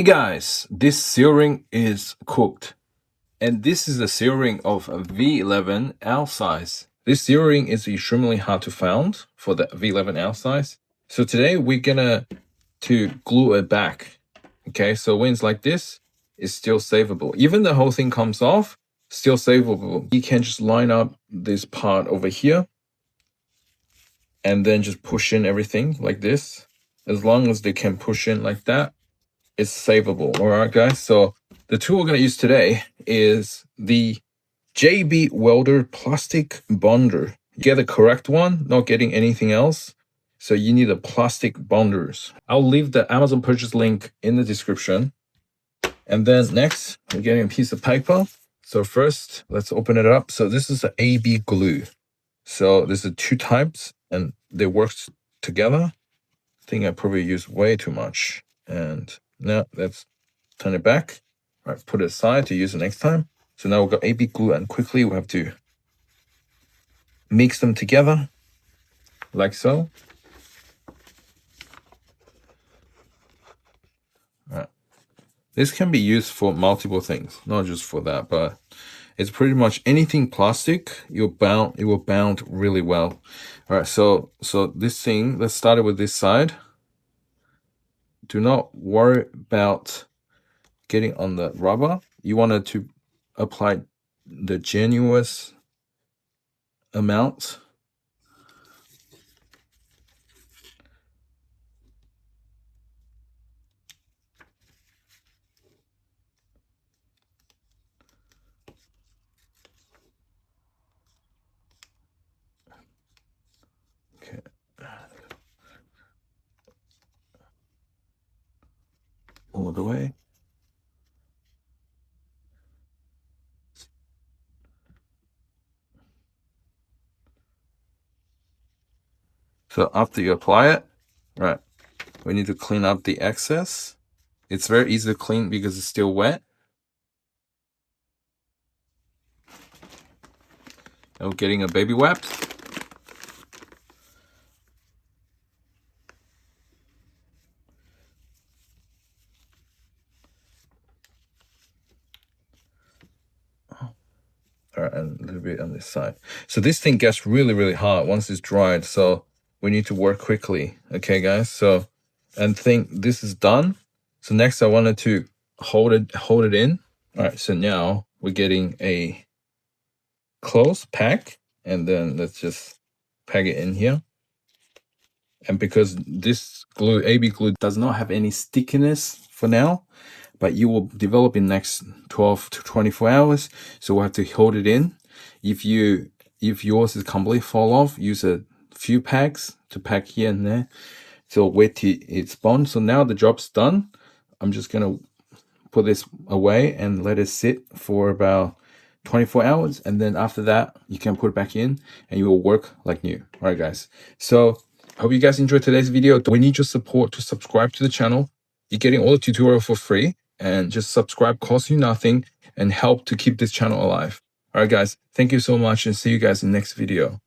Hey guys, this seal ring is cooked, and this is the seal ring of a V11 Outsize. This seal ring is extremely hard to find for the V11 Outsize. So today we're gonna glue it back. Okay, so when it's like this, it's still savable. Even the whole thing comes off, still savable. You can just line up this part over here and then just push in everything like this. As long as they can push in like that, it's savable. All right, guys. So the tool we're going to use today is the JB Weld PlasticBonder. Get the correct one, not getting anything else. So you need a plastic bonders. I'll leave the Amazon purchase link in the description. And then next, we're getting a piece of paper. So first, let's open it up. So this is the AB glue. So there's the two types and they work together. I think I probably used way too much. And now let's turn it back. All right, put it aside to use it next time. So now we've got AB glue and quickly we have to mix them together like so. All right. This can be used for multiple things, not just for that, but it's pretty much anything plastic, it will bound really well. All right, so this thing, let's start it with this side. Do not worry about getting on the rubber. You wanted to apply the generous amount. Okay. All the way. So after you apply it, right, we need to clean up the excess. It's very easy to clean because it's still wet. And we're getting a baby wipe. All right, and a little bit on this side. So this thing gets really, really hot once it's dried. So we need to work quickly. Okay, guys. So, and think this is done. So next I wanted to hold it in. All right, so now we're getting a close pack, and then let's just pack it in here. And because this glue, AB glue, does not have any stickiness for now, but you will develop in next 12 to 24 hours. So we'll have to hold it in. If yours is completely fall off, use a few packs to pack here and there. So wait till it's bond. So now the job's done. I'm just gonna put this away and let it sit for about 24 hours. And then after that, you can put it back in and you will work like new. All right, guys. So I hope you guys enjoyed today's video. We need your support to subscribe to the channel. You're getting all the tutorial for free, and just subscribe costs you nothing and help to keep this channel alive. All right, guys, thank you so much and see you guys in the next video.